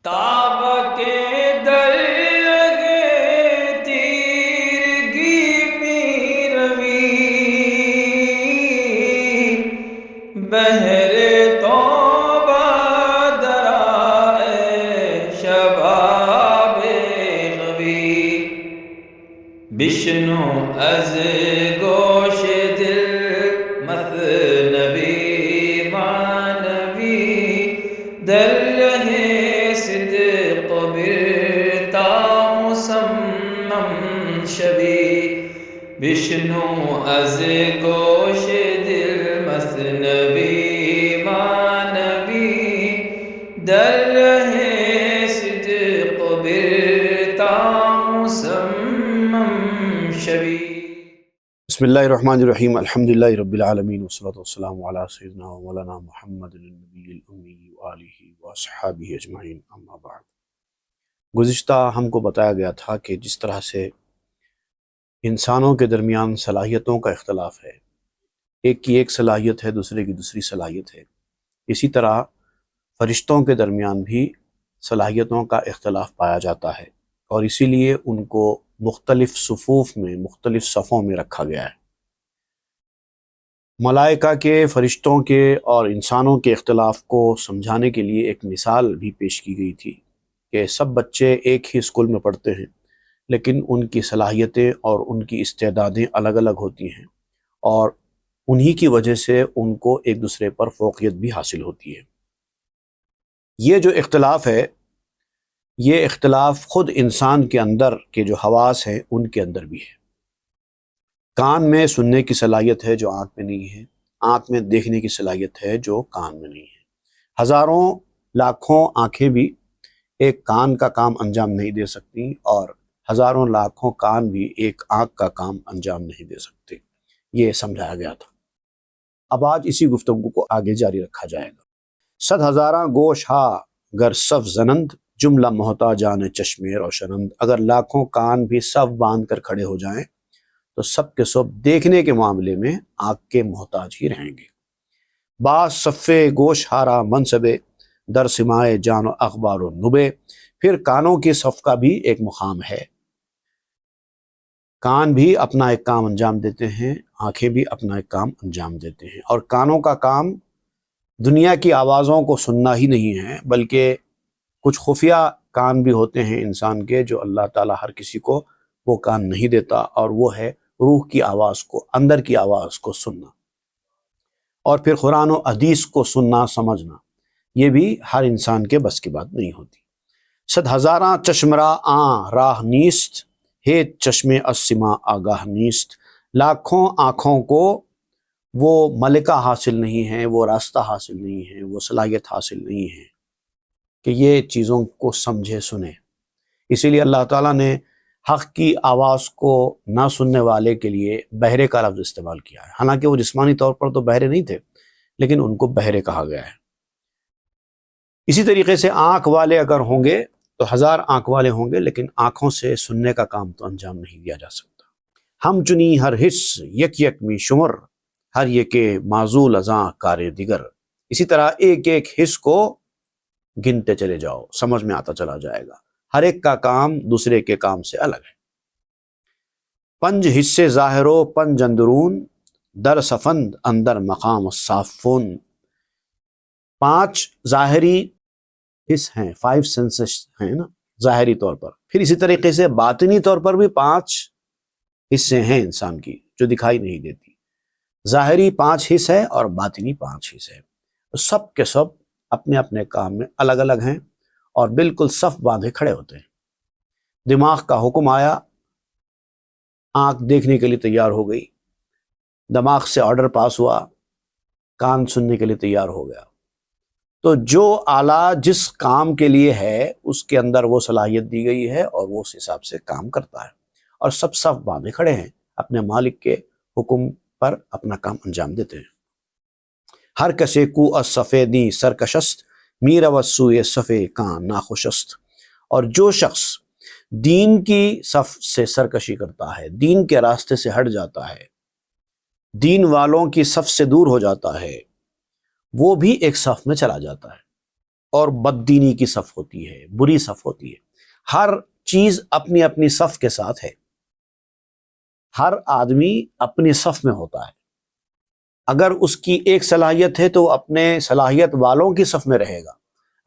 تاب کے درگے تیرگی می روی بہر توبہ درائے شباب غوی بشنو از گوش دل مثنبی مانوی در رہے صدق برتا مسمم شوی بشنو از گوش دل مثنبی مانوی در رہے صدق برتا مسمم شوی۔ بسم اللہ الرحمن الرحیم، الحمدللہ رب العالمین والصلاة والسلام علی سیدنا و مولانا محمد النبی الامی وآلہ واصحابہ اجمعین، اما بعد۔ گزشتہ ہم کو بتایا گیا تھا کہ جس طرح سے انسانوں کے درمیان صلاحیتوں کا اختلاف ہے، ایک کی ایک صلاحیت ہے، دوسرے کی دوسری صلاحیت ہے، اسی طرح فرشتوں کے درمیان بھی صلاحیتوں کا اختلاف پایا جاتا ہے، اور اسی لیے ان کو مختلف صفوف میں، مختلف صفوں میں رکھا گیا ہے۔ ملائکہ کے، فرشتوں کے اور انسانوں کے اختلاف کو سمجھانے کے لیے ایک مثال بھی پیش کی گئی تھی کہ سب بچے ایک ہی اسکول میں پڑھتے ہیں، لیکن ان کی صلاحیتیں اور ان کی استعدادیں الگ الگ ہوتی ہیں، اور انہی کی وجہ سے ان کو ایک دوسرے پر فوقیت بھی حاصل ہوتی ہے۔ یہ جو اختلاف ہے، یہ اختلاف خود انسان کے اندر کے جو حواس ہیں ان کے اندر بھی ہے۔ کان میں سننے کی صلاحیت ہے جو آنکھ میں نہیں ہے، آنکھ میں دیکھنے کی صلاحیت ہے جو کان میں نہیں ہے۔ ہزاروں لاکھوں آنکھیں بھی ایک کان کا کام انجام نہیں دے سکتی، اور ہزاروں لاکھوں کان بھی ایک آنکھ کا کام انجام نہیں دے سکتے۔ یہ سمجھایا گیا تھا۔ اب آج اسی گفتگو کو آگے جاری رکھا جائے گا۔ صد ہزاراں گوش ہا گر صف زنند، جملہ محتاجان چشم روشنند۔ اگر لاکھوں کان بھی صف باندھ کر کھڑے ہو جائیں تو سب کے سب دیکھنے کے معاملے میں آنکھ کے محتاج ہی رہیں گے۔ باز صفے گوش ہارا منصبے، در سمائے جان و اخبار و نبے۔ پھر کانوں کی صف کا بھی ایک مقام ہے۔ کان بھی اپنا ایک کام انجام دیتے ہیں، آنکھیں بھی اپنا ایک کام انجام دیتے ہیں، اور کانوں کا کام دنیا کی آوازوں کو سننا ہی نہیں ہے، بلکہ کچھ خفیہ کان بھی ہوتے ہیں انسان کے جو اللہ تعالیٰ ہر کسی کو وہ کان نہیں دیتا، اور وہ ہے روح کی آواز کو، اندر کی آواز کو سننا، اور پھر قرآن و حدیث کو سننا، سمجھنا، یہ بھی ہر انسان کے بس کی بات نہیں ہوتی۔ صد ہزاراں چشمرا آں راہ نیست، ہے چشم السما آگاہ نیست۔ لاکھوں آنکھوں کو وہ ملکہ حاصل نہیں ہے، وہ راستہ حاصل نہیں ہے، وہ صلاحیت حاصل نہیں ہے کہ یہ چیزوں کو سمجھے سنے۔ اسی لیے اللہ تعالیٰ نے حق کی آواز کو نہ سننے والے کے لیے بہرے کا لفظ استعمال کیا ہے، حالانکہ وہ جسمانی طور پر تو بہرے نہیں تھے، لیکن ان کو بہرے کہا گیا ہے۔ اسی طریقے سے آنکھ والے اگر ہوں گے تو ہزار آنکھ والے ہوں گے، لیکن آنکھوں سے سننے کا کام تو انجام نہیں دیا جا سکتا۔ ہم چنی ہر حص یک یک می شمر، ہر یک معزول ازاں کار دیگر۔ اسی طرح ایک ایک حص کو گنتے چلے جاؤ، سمجھ میں آتا چلا جائے گا۔ ہر ایک کا کام دوسرے کے کام سے الگ ہے۔ پنج حصے ظاہرو پنج اندرون، در سفند اندر مقام الصافون۔ 5 ظاہری حص ہیں، 5 سینسز ہیں نا ظاہری طور پر، پھر اسی طریقے سے باطنی طور پر بھی 5 حصے ہیں انسان کی جو دکھائی نہیں دیتی۔ ظاہری 5 حص ہے اور باطنی 5 حص ہے، سب کے سب اپنے اپنے کام میں الگ الگ ہیں، اور بالکل صف باندھے کھڑے ہوتے ہیں۔ دماغ کا حکم آیا، آنکھ دیکھنے کے لیے تیار ہو گئی، دماغ سے آرڈر پاس ہوا، کان سننے کے لیے تیار ہو گیا۔ تو جو آلہ جس کام کے لیے ہے اس کے اندر وہ صلاحیت دی گئی ہے، اور وہ اس حساب سے کام کرتا ہے، اور سب صف باندھے کھڑے ہیں، اپنے مالک کے حکم پر اپنا کام انجام دیتے ہیں۔ ہر کسے کو از صفے دی سرکشست، میر وسوئے صفے کان ناخوشست۔ اور جو شخص دین کی صف سے سرکشی کرتا ہے، دین کے راستے سے ہٹ جاتا ہے، دین والوں کی صف سے دور ہو جاتا ہے، وہ بھی ایک صف میں چلا جاتا ہے، اور بددینی کی صف ہوتی ہے، بری صف ہوتی ہے۔ ہر چیز اپنی اپنی صف کے ساتھ ہے، ہر آدمی اپنی صف میں ہوتا ہے۔ اگر اس کی ایک صلاحیت ہے تو وہ اپنے صلاحیت والوں کی صف میں رہے گا،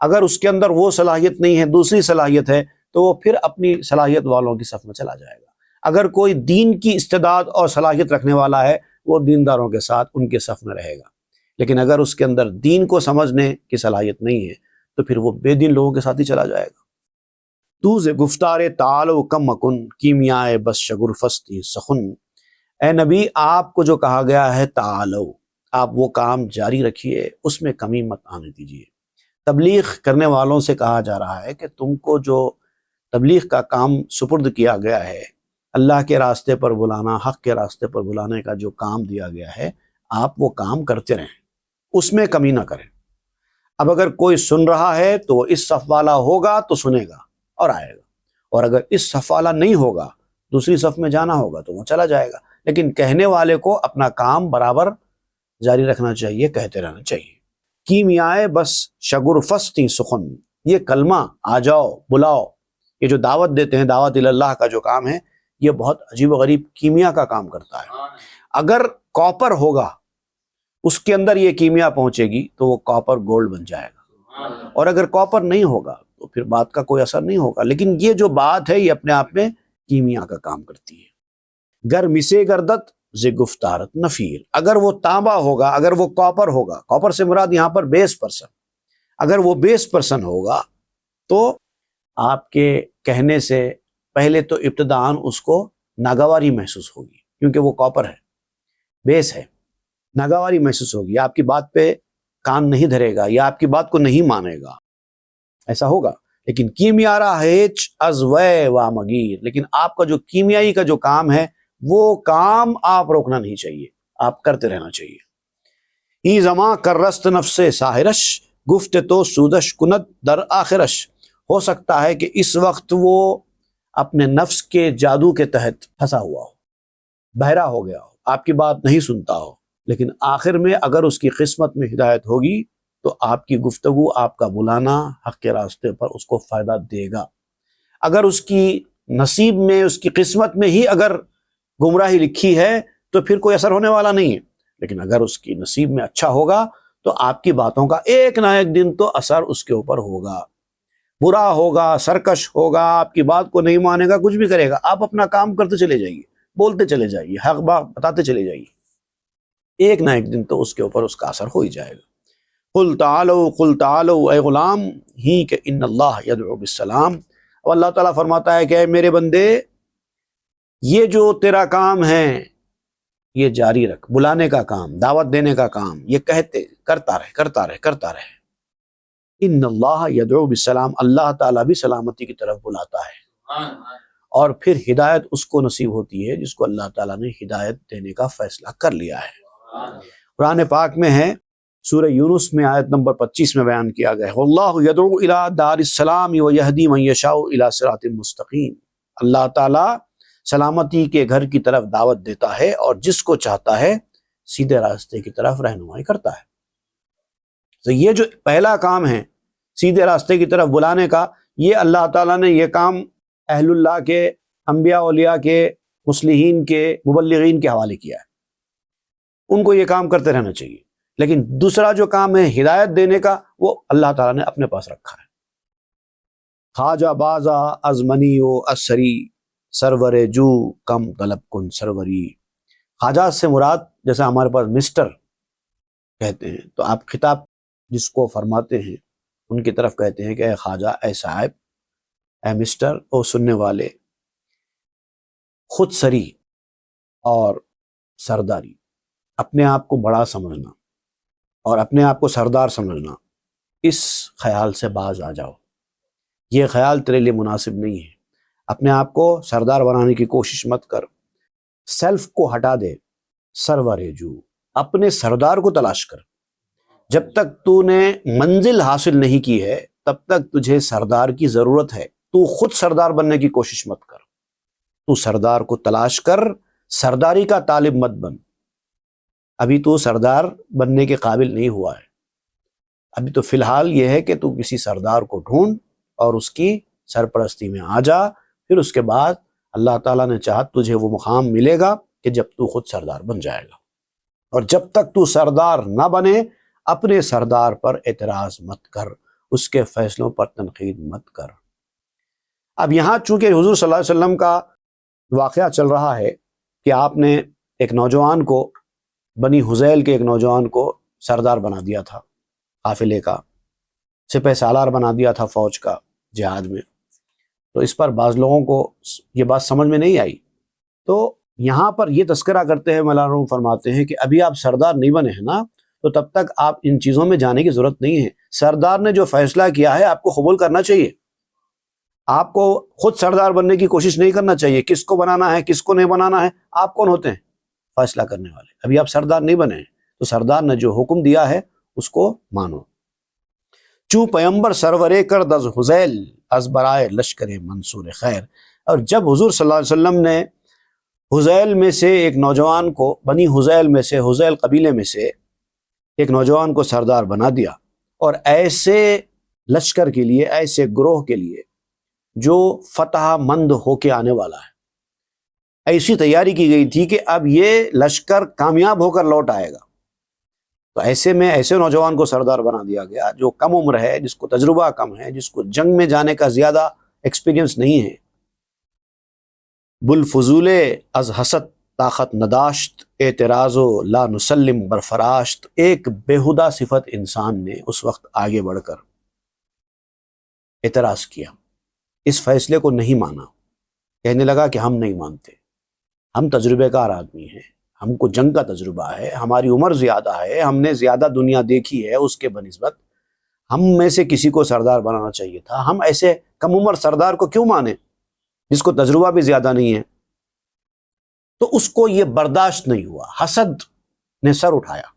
اگر اس کے اندر وہ صلاحیت نہیں ہے، دوسری صلاحیت ہے، تو وہ پھر اپنی صلاحیت والوں کی صف میں چلا جائے گا۔ اگر کوئی دین کی استعداد اور صلاحیت رکھنے والا ہے، وہ دینداروں کے ساتھ ان کے صف میں رہے گا، لیکن اگر اس کے اندر دین کو سمجھنے کی صلاحیت نہیں ہے تو پھر وہ بے دین لوگوں کے ساتھ ہی چلا جائے گا۔ تو ز گفتار تعالو کم مکن کیمیائے بس شگرفستی سخن۔ اے نبی، آپ کو جو کہا گیا ہے تعالو، آپ وہ کام جاری رکھیے، اس میں کمی مت آنے دیجیے۔ تبلیغ کرنے والوں سے کہا جا رہا ہے کہ تم کو جو تبلیغ کا کام سپرد کیا گیا ہے، اللہ کے راستے پر بلانا، حق کے راستے پر بلانے کا جو کام دیا گیا ہے، آپ وہ کام کرتے رہیں، اس میں کمی نہ کریں۔ اب اگر کوئی سن رہا ہے تو وہ اس صف والا ہوگا تو سنے گا اور آئے گا، اور اگر اس صف والا نہیں ہوگا، دوسری صف میں جانا ہوگا تو وہ چلا جائے گا، لیکن کہنے والے کو اپنا کام برابر جاری رکھنا چاہیے، کہتے رہنا چاہیے۔ کیمیائے بس شگرفستی سخن، یہ کلمہ آ جاؤ بلاؤ، یہ جو دعوت دیتے ہیں، دعوت اللہ کا جو کام ہے، یہ بہت عجیب و غریب کیمیا کا کام کرتا ہے۔ اگر کاپر ہوگا، اس کے اندر یہ کیمیا پہنچے گی تو وہ کاپر گولڈ بن جائے گا، اور اگر کاپر نہیں ہوگا تو پھر بات کا کوئی اثر نہیں ہوگا۔ لیکن یہ جو بات ہے یہ اپنے آپ میں کیمیا کا کام کرتی ہے۔ گر مسے گردت ز گفتارت نفیر، اگر وہ تانبا ہوگا، اگر وہ کاپر ہوگا، کاپر سے مراد یہاں پر بیس پرسن، اگر وہ بیس پرسن ہوگا تو آپ کے کہنے سے پہلے تو ابتداً اس کو ناگواری محسوس ہوگی، کیونکہ وہ کاپر ہے، بیس ہے، ناگواری محسوس ہوگی، آپ کی بات پہ کان نہیں دھرے گا یا آپ کی بات کو نہیں مانے گا، ایسا ہوگا۔ لیکن کیمیارا ہیچ از وے و مگیر، لیکن آپ کا جو کیمیائی کا جو کام ہے، وہ کام آپ روکنا نہیں چاہیے، آپ کرتے رہنا چاہیے۔ ای زماں کر رست نفس ساحرش گفت تو سودش کنت در آخرش، ہو سکتا ہے کہ اس وقت وہ اپنے نفس کے جادو کے تحت پھنسا ہوا ہو، بہرا ہو گیا ہو، آپ کی بات نہیں سنتا ہو، لیکن آخر میں اگر اس کی قسمت میں ہدایت ہوگی تو آپ کی گفتگو، آپ کا بلانا حق کے راستے پر اس کو فائدہ دے گا۔ اگر اس کی نصیب میں، اس کی قسمت میں ہی اگر گمراہی لکھی ہے تو پھر کوئی اثر ہونے والا نہیں ہے، لیکن اگر اس کی نصیب میں اچھا ہوگا تو آپ کی باتوں کا ایک نہ ایک دن تو اثر اس کے اوپر ہوگا۔ برا ہوگا، سرکش ہوگا، آپ کی بات کو نہیں مانے گا، کچھ بھی کرے گا، آپ اپنا کام کرتے چلے جائیے، بولتے چلے جائیے، حق بات بتاتے چلے جائیے، ایک نہ ایک دن تو اس کے اوپر اس کا اثر ہو ہی جائے گا۔ قل تعالو اے غلام ہی کہ ان اللہ یدعو بالسلام، اور اللہ تعالیٰ فرماتا ہے کہ اے میرے بندے، یہ جو تیرا کام ہے یہ جاری رکھ، بلانے کا کام، دعوت دینے کا کام، یہ کہتے کرتا رہے۔ ان اللہ یدعو بالسلام، اللہ تعالیٰ بھی سلامتی کی طرف بلاتا ہے، اور پھر ہدایت اس کو نصیب ہوتی ہے جس کو اللہ تعالیٰ نے ہدایت دینے کا فیصلہ کر لیا ہے۔ قرآن پاک میں ہے، سورہ یونس میں آیت نمبر 25 میں بیان کیا گیا ہے، واللہ یدعو الی دار السلام ویہدی من یشاء الی صراط مستقیم، اللہ تعالیٰ سلامتی کے گھر کی طرف دعوت دیتا ہے اور جس کو چاہتا ہے سیدھے راستے کی طرف رہنمائی کرتا ہے۔ تو یہ جو پہلا کام ہے سیدھے راستے کی طرف بلانے کا، یہ اللہ تعالیٰ نے یہ کام اہل اللہ کے، انبیاء اولیاء کے، مصلحین کے، مبلغین کے حوالے کیا ہے، ان کو یہ کام کرتے رہنا چاہیے۔ لیکن دوسرا جو کام ہے ہدایت دینے کا، وہ اللہ تعالیٰ نے اپنے پاس رکھا ہے۔ خواجہ بازا از منی و اسری سرور جو کم طلب کن سروری، خواجہ سے مراد جیسے ہمارے پاس مسٹر کہتے ہیں، تو آپ خطاب جس کو فرماتے ہیں ان کی طرف کہتے ہیں کہ اے خواجہ، اے صاحب، اے مسٹر، او سننے والے، خود سری اور سرداری، اپنے آپ کو بڑا سمجھنا اور اپنے آپ کو سردار سمجھنا، اس خیال سے باز آ جاؤ، یہ خیال تیرے لیے مناسب نہیں ہے، اپنے آپ کو سردار بنانے کی کوشش مت کر، سیلف کو ہٹا دے، سرور جو، اپنے سردار کو تلاش کر، جب تک تو نے منزل حاصل نہیں کی ہے تب تک تجھے سردار کی ضرورت ہے، تو خود سردار بننے کی کوشش مت کر، تو سردار کو تلاش کر، سرداری کا طالب مت بن، ابھی تو سردار بننے کے قابل نہیں ہوا ہے، ابھی تو فی الحال یہ ہے کہ تو کسی سردار کو ڈھونڈ اور اس کی سرپرستی میں آ جا، پھر اس کے بعد اللہ تعالیٰ نے چاہا تجھے وہ مقام ملے گا کہ جب تو خود سردار بن جائے گا، اور جب تک تو سردار نہ بنے اپنے سردار پر اعتراض مت کر، اس کے فیصلوں پر تنقید مت کر۔ اب یہاں چونکہ حضور صلی اللہ علیہ وسلم کا واقعہ چل رہا ہے کہ آپ نے ایک نوجوان کو، بنی حذیل کے ایک نوجوان کو سردار بنا دیا تھا، قافلے کا سپہ سالار بنا دیا تھا فوج کا جہاد میں، تو اس پر بعض لوگوں کو یہ بات سمجھ میں نہیں آئی، تو یہاں پر یہ تذکرہ کرتے ہیں، مولانا روم فرماتے ہیں کہ ابھی آپ سردار نہیں بنے ہیں نا، تو تب تک آپ ان چیزوں میں جانے کی ضرورت نہیں ہے۔ سردار نے جو فیصلہ کیا ہے آپ کو قبول کرنا چاہیے، آپ کو خود سردار بننے کی کوشش نہیں کرنا چاہیے، کس کو بنانا ہے کس کو نہیں بنانا ہے، آپ کون ہوتے ہیں فیصلہ کرنے والے؟ ابھی آپ سردار نہیں بنے ہیں، تو سردار نے جو حکم دیا ہے اس کو مانو۔ چوں پیمبر سرورے کرد از حذیل از برائے لشکر منصور خیر، اور جب حضور صلی اللہ علیہ وسلم نے حذیل میں سے ایک نوجوان کو، بنی حذیل میں سے، حذیل قبیلے میں سے ایک نوجوان کو سردار بنا دیا، اور ایسے لشکر کے لیے، ایسے گروہ کے لیے جو فتح مند ہو کے آنے والا ہے، ایسی تیاری کی گئی تھی کہ اب یہ لشکر کامیاب ہو کر لوٹ آئے گا، تو ایسے میں ایسے نوجوان کو سردار بنا دیا گیا جو کم عمر ہے، جس کو تجربہ کم ہے، جس کو جنگ میں جانے کا زیادہ ایکسپیرینس نہیں ہے۔ بلفضول از حسد طاقت نداشت اعتراض و لا نسلم برفراشت، ایک بےہودہ صفت انسان نے اس وقت آگے بڑھ کر اعتراض کیا، اس فیصلے کو نہیں مانا، کہنے لگا کہ ہم نہیں مانتے، ہم تجربے کار آدمی ہیں، ہم کو جنگ کا تجربہ ہے، ہماری عمر زیادہ ہے، ہم نے زیادہ دنیا دیکھی ہے، اس کے بنسبت ہم میں سے کسی کو سردار بنانا چاہیے تھا، ہم ایسے کم عمر سردار کو کیوں مانیں جس کو تجربہ بھی زیادہ نہیں ہے؟ تو اس کو یہ برداشت نہیں ہوا، حسد نے سر اٹھایا۔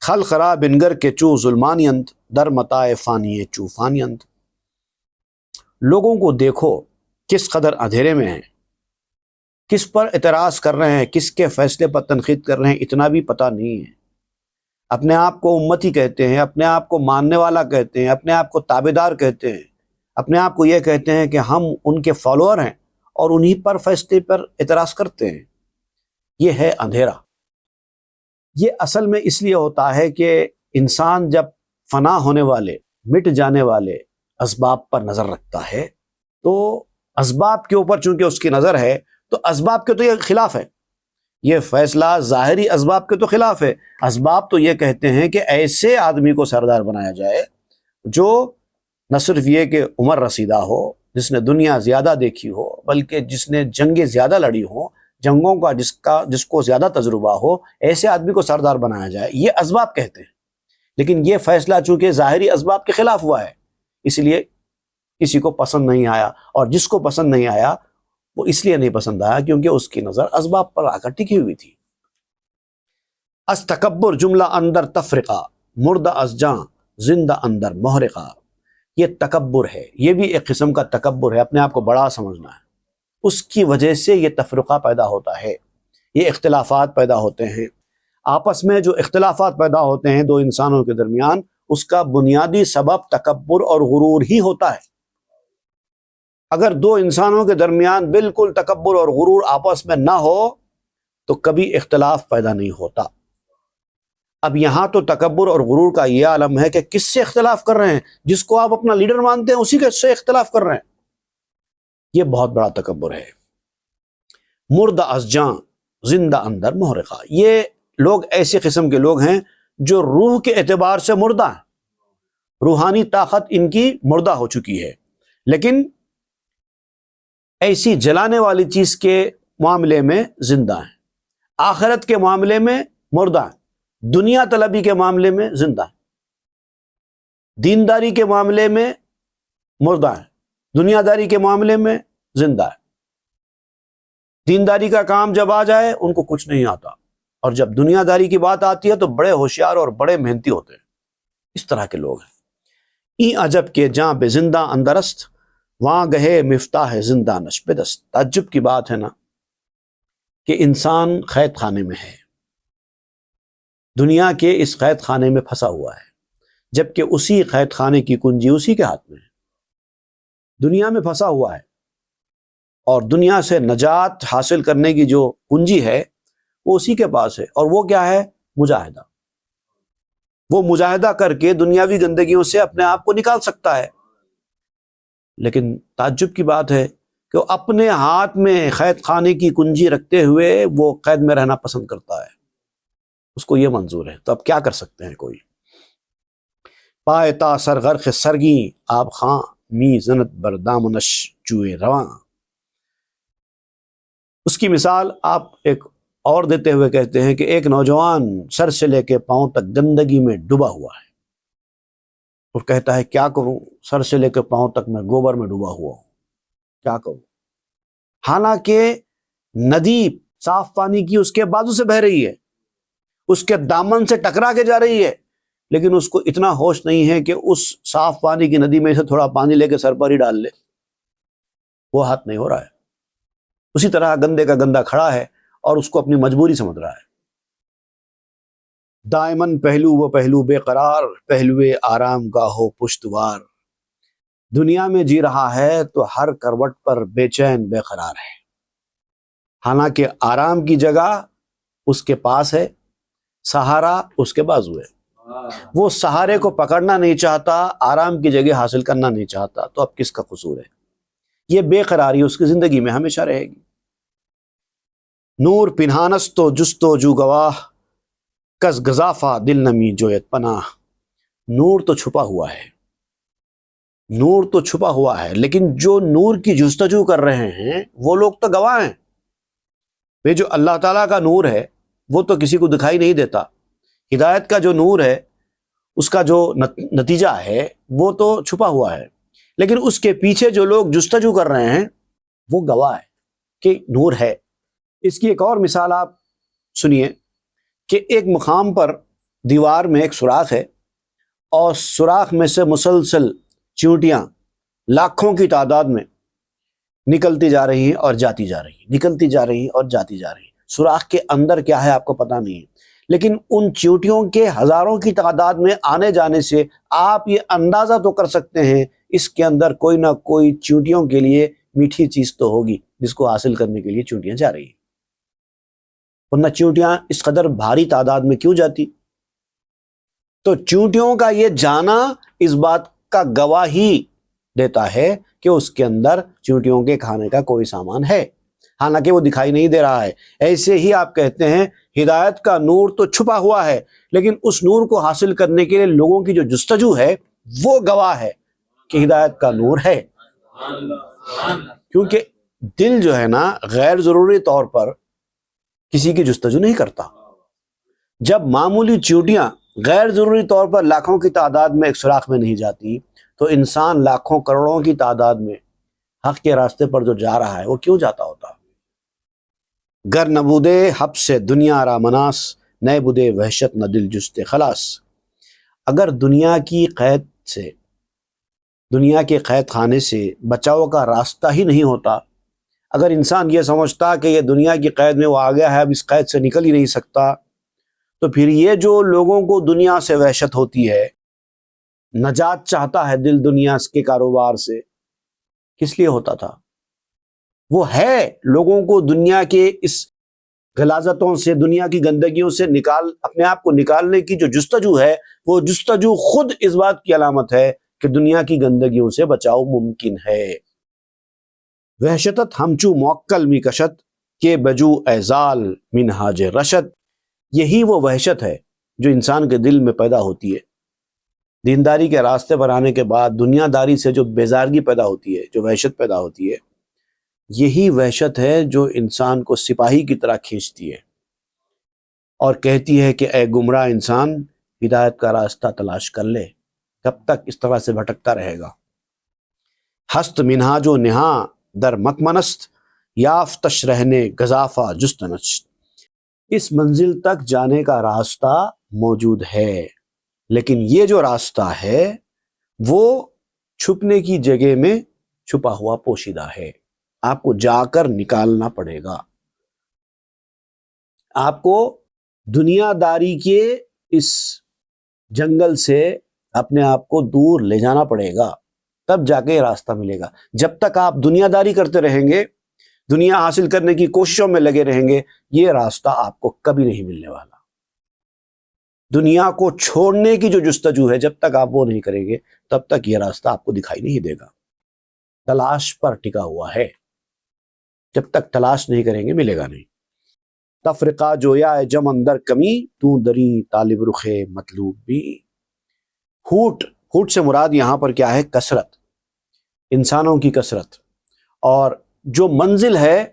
خلق را بنگر کے چو ظلمانیند در متاع فانی چو فانیند، لوگوں کو دیکھو کس قدر اندھیرے میں ہیں، کس پر اعتراض کر رہے ہیں، کس کے فیصلے پر تنقید کر رہے ہیں، اتنا بھی پتہ نہیں ہے، اپنے آپ کو امتی کہتے ہیں، اپنے آپ کو ماننے والا کہتے ہیں، اپنے آپ کو تابعدار کہتے ہیں، اپنے آپ کو یہ کہتے ہیں کہ ہم ان کے فالوور ہیں، اور انہی پر فیصلے پر اعتراض کرتے ہیں۔ یہ ہے اندھیرا۔ یہ اصل میں اس لیے ہوتا ہے کہ انسان جب فنا ہونے والے، مٹ جانے والے اسباب پر نظر رکھتا ہے، تو اسباب کے اوپر چونکہ اس کی نظر ہے، تو اسباب کے تو یہ خلاف ہے، یہ فیصلہ ظاہری اسباب کے تو خلاف ہے۔ اسباب تو یہ کہتے ہیں کہ ایسے آدمی کو سردار بنایا جائے جو نہ صرف یہ کہ عمر رسیدہ ہو، جس نے دنیا زیادہ دیکھی ہو، بلکہ جس نے جنگیں زیادہ لڑی ہوں، جنگوں کا جس کو زیادہ تجربہ ہو، ایسے آدمی کو سردار بنایا جائے، یہ اسباب کہتے ہیں۔ لیکن یہ فیصلہ چونکہ ظاہری اسباب کے خلاف ہوا ہے، اس لیے کسی کو پسند نہیں آیا، اور جس کو پسند نہیں آیا وہ اس لیے نہیں پسند آیا کیونکہ اس کی نظر اسباب پر آ کر ٹکی ہوئی تھی۔ از تکبر جملہ اندر تفرقہ مردہ از جاں زندہ اندر محرقہ، یہ تکبر ہے، یہ بھی ایک قسم کا تکبر ہے، اپنے آپ کو بڑا سمجھنا ہے، اس کی وجہ سے یہ تفرقہ پیدا ہوتا ہے، یہ اختلافات پیدا ہوتے ہیں، آپس میں جو اختلافات پیدا ہوتے ہیں دو انسانوں کے درمیان، اس کا بنیادی سبب تکبر اور غرور ہی ہوتا ہے۔ اگر دو انسانوں کے درمیان بالکل تکبر اور غرور آپس میں نہ ہو تو کبھی اختلاف پیدا نہیں ہوتا۔ اب یہاں تو تکبر اور غرور کا یہ عالم ہے کہ کس سے اختلاف کر رہے ہیں؟ جس کو آپ اپنا لیڈر مانتے ہیں اسی کے سے اختلاف کر رہے ہیں، یہ بہت بڑا تکبر ہے۔ مردہ از جاں زندہ اندر محرقہ، یہ لوگ ایسے قسم کے لوگ ہیں جو روح کے اعتبار سے مردہ ہیں، روحانی طاقت ان کی مردہ ہو چکی ہے، لیکن ایسی جلانے والی چیز کے معاملے میں زندہ ہیں، آخرت کے معاملے میں مردہ ہیں، دنیا طلبی کے معاملے میں زندہ ہیں، دینداری کے معاملے میں مردہ ہیں، دنیا داری کے معاملے میں زندہ ہے۔ دینداری کا کام جب آ جائے ان کو کچھ نہیں آتا، اور جب دنیا داری کی بات آتی ہے تو بڑے ہوشیار اور بڑے محنتی ہوتے ہیں۔ اس طرح کے لوگ ہیں۔ این عجب کے جاں بے زندہ اندرست وہاں گہے مفتاح زندہ نش بے دست، تعجب کی بات ہے نا کہ انسان قید خانے میں ہے، دنیا کے اس قید خانے میں پھنسا ہوا ہے، جبکہ اسی قید خانے کی کنجی اسی کے ہاتھ میں ہے. دنیا میں پھنسا ہوا ہے اور دنیا سے نجات حاصل کرنے کی جو کنجی ہے وہ اسی کے پاس ہے. اور وہ کیا ہے؟ مجاہدہ. وہ مجاہدہ کر کے دنیاوی گندگیوں سے اپنے آپ کو نکال سکتا ہے. لیکن تعجب کی بات ہے کہ وہ اپنے ہاتھ میں قید خانے کی کنجی رکھتے ہوئے وہ قید میں رہنا پسند کرتا ہے. اس کو یہ منظور ہے. تو اب کیا کر سکتے ہیں؟ کوئی پائے تا سر غرق سرگی آب خاں می زنت بر دامنش جوئے رواں. اس کی مثال آپ ایک اور دیتے ہوئے کہتے ہیں کہ ایک نوجوان سر سے لے کے پاؤں تک گندگی میں ڈوبا ہوا ہے اور کہتا ہے کیا کروں، سر سے لے کے پاؤں تک میں گوبر میں ڈوبا ہوا ہوں، کیا کروں. حالانکہ ندی صاف پانی کی اس کے بازو سے بہہ رہی ہے، اس کے دامن سے ٹکرا کے جا رہی ہے، لیکن اس کو اتنا ہوش نہیں ہے کہ اس صاف پانی کی ندی میں سے تھوڑا پانی لے کے سر پر ہی ڈال لے. وہ ہاتھ نہیں ہو رہا ہے. اسی طرح گندے کا گندا کھڑا ہے اور اس کو اپنی مجبوری سمجھ رہا ہے. دائمن پہلو وہ پہلو بے قرار، پہلوے آرام کا ہو پشتوار. دنیا میں جی رہا ہے تو ہر کروٹ پر بے چین بے قرار ہے. حالانکہ آرام کی جگہ اس کے پاس ہے، سہارا اس کے بازو ہے. وہ سہارے کو پکڑنا نہیں چاہتا، آرام کی جگہ حاصل کرنا نہیں چاہتا. تو اب کس کا قصور ہے؟ یہ بے قراری اس کی زندگی میں ہمیشہ رہے گی. نور پنہانست تو جستو جو گواہ، کس گزافہ دل نمی جویت پناہ. نور تو چھپا ہوا ہے، نور تو چھپا ہوا ہے، لیکن جو نور کی جستجو کر رہے ہیں وہ لوگ تو گواہ ہیں. یہ جو اللہ تعالیٰ کا نور ہے وہ تو کسی کو دکھائی نہیں دیتا. ہدایت کا جو نور ہے اس کا جو نتیجہ ہے وہ تو چھپا ہوا ہے، لیکن اس کے پیچھے جو لوگ جستجو کر رہے ہیں وہ گواہ ہے کہ نور ہے. اس کی ایک اور مثال آپ سنیے کہ ایک مقام پر دیوار میں ایک سوراخ ہے اور سوراخ میں سے مسلسل چیونٹیاں لاکھوں کی تعداد میں نکلتی جا رہی ہیں اور جاتی جا رہی ہیں، نکلتی جا رہی ہیں اور جاتی جا رہی ہیں. سوراخ کے اندر کیا ہے آپ کو پتہ نہیں ہے، لیکن ان چیونٹیوں کے ہزاروں کی تعداد میں آنے جانے سے آپ یہ اندازہ تو کر سکتے ہیں اس کے اندر کوئی نہ کوئی چیونٹیوں کے لیے میٹھی چیز تو ہوگی جس کو حاصل کرنے کے لیے چیونٹیاں جا رہی ہیں. ورنہ چیونٹیاں اس قدر بھاری تعداد میں کیوں جاتی؟ تو چیونٹیوں کا یہ جانا اس بات کا گواہی دیتا ہے کہ اس کے اندر چیونٹیوں کے کھانے کا کوئی سامان ہے، حالانکہ وہ دکھائی نہیں دے رہا ہے. ایسے ہی آپ کہتے ہیں ہدایت کا نور تو چھپا ہوا ہے، لیکن اس نور کو حاصل کرنے کے لیے لوگوں کی جو جستجو ہے وہ گواہ ہے کہ ہدایت کا نور ہے. کیونکہ دل جو ہے نا غیر ضروری طور پر کسی کی جستجو نہیں کرتا. جب معمولی چیونٹیاں غیر ضروری طور پر لاکھوں کی تعداد میں ایک سوراخ میں نہیں جاتی تو انسان لاکھوں کروڑوں کی تعداد میں حق کے راستے پر جو جا رہا ہے وہ کیوں جاتا ہوتا؟ گر نہ بودے حب سے دنیا را مناس، نئے بودے وحشت نہ دل جستے خلاص. اگر دنیا کی قید سے، دنیا کے قید خانے سے بچاؤ کا راستہ ہی نہیں ہوتا، اگر انسان یہ سمجھتا کہ یہ دنیا کی قید میں وہ آ گیا ہے اب اس قید سے نکل ہی نہیں سکتا، تو پھر یہ جو لوگوں کو دنیا سے وحشت ہوتی ہے، نجات چاہتا ہے دل دنیا کے کاروبار سے، کس لیے ہوتا تھا؟ وہ ہے لوگوں کو دنیا کے اس غلاظتوں سے، دنیا کی گندگیوں سے اپنے آپ کو نکالنے کی جو جستجو ہے، وہ جستجو خود اس بات کی علامت ہے کہ دنیا کی گندگیوں سے بچاؤ ممکن ہے. وحشتت ہمچو موکل می کشت کے بجو ایزال منہاج رشد. یہی وہ وحشت ہے جو انسان کے دل میں پیدا ہوتی ہے. دینداری کے راستے پر آنے کے بعد دنیا داری سے جو بیزارگی پیدا ہوتی ہے، جو وحشت پیدا ہوتی ہے، یہی وحشت ہے جو انسان کو سپاہی کی طرح کھینچتی ہے اور کہتی ہے کہ اے گمراہ انسان، ہدایت کا راستہ تلاش کر لے، کب تک اس طرح سے بھٹکتا رہے گا. ہست منہاج و نہاں در مکمنست، یافتش رہنے گزافہ جستنچ. اس منزل تک جانے کا راستہ موجود ہے، لیکن یہ جو راستہ ہے وہ چھپنے کی جگہ میں چھپا ہوا پوشیدہ ہے. آپ کو جا کر نکالنا پڑے گا. آپ کو دنیا داری کے اس جنگل سے اپنے آپ کو دور لے جانا پڑے گا، تب جا کے یہ راستہ ملے گا۔ جب تک آپ دنیا داری کرتے رہیں گے، دنیا حاصل کرنے کی کوششوں میں لگے رہیں گے، یہ راستہ آپ کو کبھی نہیں ملنے والا۔ دنیا کو چھوڑنے کی جو جستجو ہے، جب تک آپ وہ نہیں کریں گے تب تک یہ راستہ آپ کو دکھائی نہیں دے گا۔ تلاش پر ٹکا ہوا ہے، جب تک تلاش نہیں کریں گے ملے گا نہیں۔ تفرقہ جویا جم اندر کمی، تو دری طالب رخ مطلوب بھی۔ ہوٹ سے مراد یہاں پر کیا ہے؟ کثرت، انسانوں کی کثرت، اور جو منزل ہے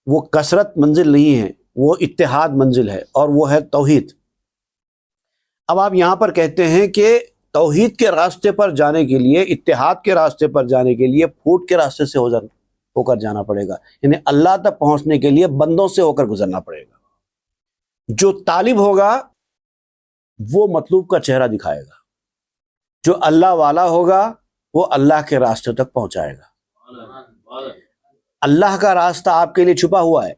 وہ کثرت منزل نہیں ہے، وہ اتحاد منزل ہے، اور وہ ہے توحید۔ اب آپ یہاں پر کہتے ہیں کہ توحید کے راستے پر جانے کے لیے، اتحاد کے راستے پر جانے کے لیے پھوٹ کے راستے سے ہو کر جانا پڑے گا، یعنی اللہ تک پہنچنے کے لیے بندوں سے ہو کر گزرنا پڑے گا۔ جو طالب ہوگا وہ مطلوب کا چہرہ دکھائے گا، جو اللہ والا ہوگا وہ اللہ کے راستے تک پہنچائے گا۔ اللہ کا راستہ آپ کے لیے چھپا ہوا ہے،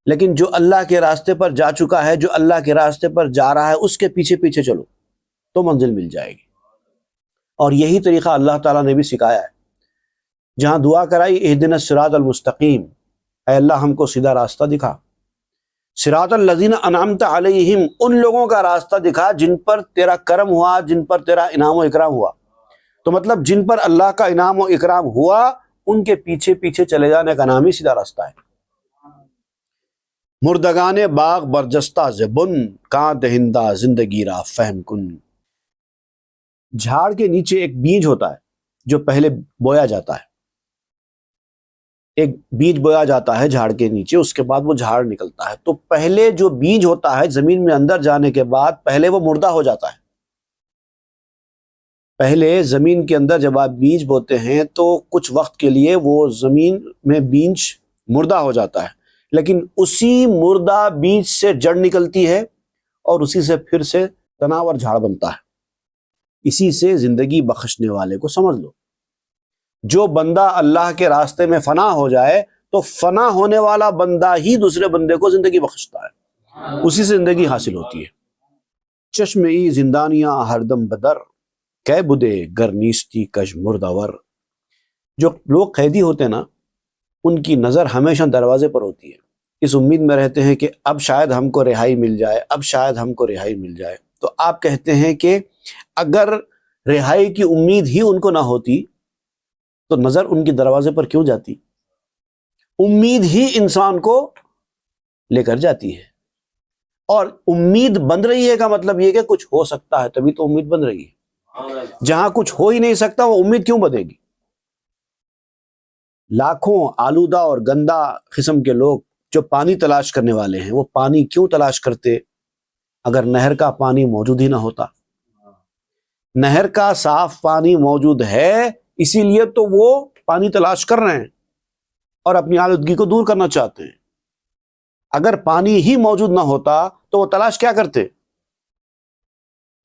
لیکن جو اللہ کے راستے پر جا چکا ہے، جو اللہ کے راستے پر جا رہا ہے، اس کے پیچھے پیچھے چلو تو منزل مل جائے گی۔ اور یہی طریقہ اللہ تعالیٰ نے بھی سکھایا ہے، جہاں دعا کرائی اہدنا الصراط المستقیم، اے اللہ ہم کو سیدھا راستہ دکھا۔ صراط الذین انعمت علیہم، ان لوگوں کا راستہ دکھا جن پر تیرا کرم ہوا، جن پر تیرا انعام و اکرام ہوا۔ تو مطلب جن پر اللہ کا انعام و اکرام ہوا ان کے پیچھے پیچھے چلے جانے کا نام ہی سیدھا راستہ ہے۔ مردگان باغ برجستہ زبن، کاں دہندہ زندگی را فہم کن۔ جھاڑ کے نیچے ایک بیج ہوتا ہے جو پہلے بویا جاتا ہے، ایک بیج بویا جاتا ہے جھاڑ کے نیچے، اس کے بعد وہ جھاڑ نکلتا ہے۔ تو پہلے جو بیج ہوتا ہے زمین میں اندر جانے کے بعد پہلے وہ مردہ ہو جاتا ہے۔ پہلے زمین کے اندر جب آپ بیج بوتے ہیں تو کچھ وقت کے لیے وہ زمین میں بیج مردہ ہو جاتا ہے، لیکن اسی مردہ بیج سے جڑ نکلتی ہے اور اسی سے پھر سے تناور جھاڑ بنتا ہے۔ اسی سے زندگی بخشنے والے کو سمجھ لو۔ جو بندہ اللہ کے راستے میں فنا ہو جائے تو فنا ہونے والا بندہ ہی دوسرے بندے کو زندگی بخشتا ہے، اسی سے زندگی حاصل ہوتی ہے۔ چشم ای زندانیاں ہر دم بدر، کہ بدے گر نیستی کش مردور۔ جو لوگ قیدی ہوتے ہیں نا، ان کی نظر ہمیشہ دروازے پر ہوتی ہے، اس امید میں رہتے ہیں کہ اب شاید ہم کو رہائی مل جائے، اب شاید ہم کو رہائی مل جائے۔ تو آپ کہتے ہیں کہ اگر رہائی کی امید ہی ان کو نہ ہوتی تو نظر ان کی دروازے پر کیوں جاتی؟ امید ہی انسان کو لے کر جاتی ہے، اور امید بن رہی ہے کا مطلب یہ کہ کچھ ہو سکتا ہے، تبھی تو امید بن رہی ہے۔ جہاں کچھ ہو ہی نہیں سکتا وہ امید کیوں بنے گی؟ لاکھوں آلودہ اور گندا قسم کے لوگ جو پانی تلاش کرنے والے ہیں، وہ پانی کیوں تلاش کرتے اگر نہر کا پانی موجود ہی نہ ہوتا؟ نہر کا صاف پانی موجود ہے، اسی لیے تو وہ پانی تلاش کر رہے ہیں اور اپنی آلودگی کو دور کرنا چاہتے ہیں۔ اگر پانی ہی موجود نہ ہوتا تو وہ تلاش کیا کرتے؟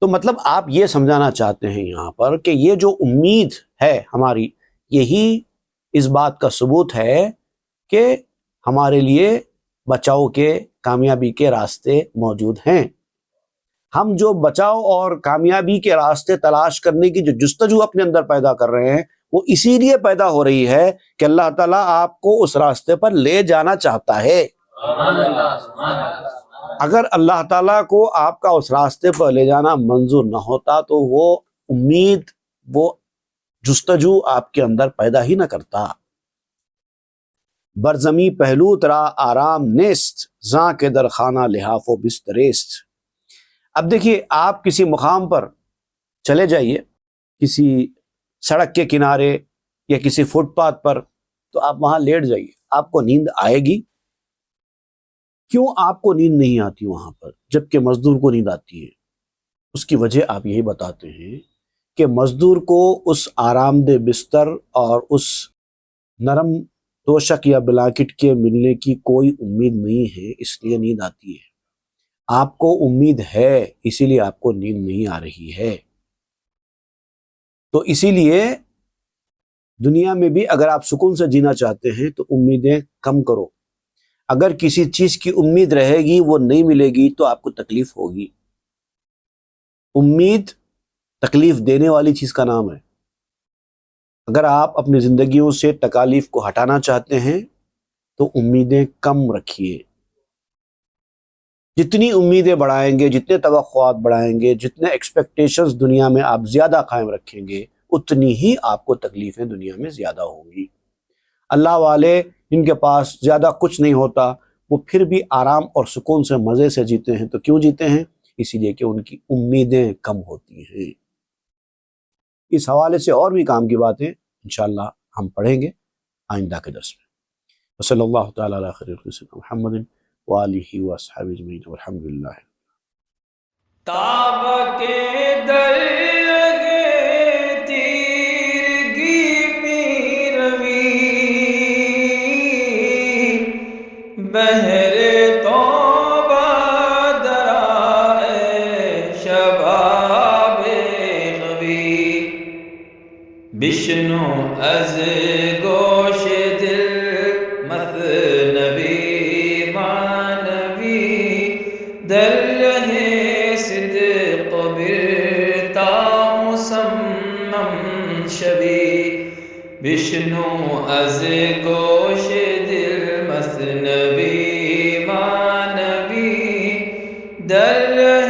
تو مطلب آپ یہ سمجھانا چاہتے ہیں یہاں پر کہ یہ جو امید ہے ہماری، یہی اس بات کا ثبوت ہے کہ ہمارے لیے بچاؤ کے، کامیابی کے راستے موجود ہیں۔ ہم جو بچاؤ اور کامیابی کے راستے تلاش کرنے کی جو جستجو اپنے اندر پیدا کر رہے ہیں، وہ اسی لیے پیدا ہو رہی ہے کہ اللہ تعالیٰ آپ کو اس راستے پر لے جانا چاہتا ہے۔ اگر اللہ تعالیٰ کو آپ کا اس راستے پر لے جانا منظور نہ ہوتا تو وہ امید، وہ جستجو آپ کے اندر پیدا ہی نہ کرتا۔ برزمی پہلو ترا آرام نیست، زاں کے در خانہ لحاف و بستریست۔ اب دیکھیے، آپ کسی مقام پر چلے جائیے، کسی سڑک کے کنارے یا کسی فٹ پاتھ پر، تو آپ وہاں لیٹ جائیے، آپ کو نیند آئے گی؟ کیوں آپ کو نیند نہیں آتی وہاں پر جبکہ مزدور کو نیند آتی ہے؟ اس کی وجہ آپ یہی بتاتے ہیں کہ مزدور کو اس آرام دہ بستر اور اس نرم توشک یا بلانکٹ کے ملنے کی کوئی امید نہیں ہے، اس لیے نیند آتی ہے۔ آپ کو امید ہے، اسی لیے آپ کو نیند نہیں آ رہی ہے۔ تو اسی لیے دنیا میں بھی اگر آپ سکون سے جینا چاہتے ہیں تو امیدیں کم کرو۔ اگر کسی چیز کی امید رہے گی وہ نہیں ملے گی تو آپ کو تکلیف ہوگی۔ امید تکلیف دینے والی چیز کا نام ہے۔ اگر آپ اپنی زندگیوں سے تکالیف کو ہٹانا چاہتے ہیں تو امیدیں کم رکھیے۔ جتنی امیدیں بڑھائیں گے، جتنے توقعات بڑھائیں گے، جتنے ایکسپیکٹیشنز دنیا میں آپ زیادہ قائم رکھیں گے، اتنی ہی آپ کو تکلیفیں دنیا میں زیادہ ہوں گی۔ اللہ والے جن کے پاس زیادہ کچھ نہیں ہوتا وہ پھر بھی آرام اور سکون سے مزے سے جیتے ہیں۔ تو کیوں جیتے ہیں؟ اسی لیے کہ ان کی امیدیں کم ہوتی ہیں۔ اس حوالے سے اور بھی کام کی باتیں انشاءاللہ ہم پڑھیں گے آئندہ کے درس میں۔ وصلی اللہ تعالیٰ علی خیر خلق محمد وآلہ وصحبہ اجمعین والحمد للہ۔ تاب کے در لگے تیرگی میں روی، بہر توبہ درائے شباب غوی، بشنو از گوش دل مثنوی معنوی، در رہے صدق برتا مسمم شوی، بشنو از گوش دل مثنوی معنوی، در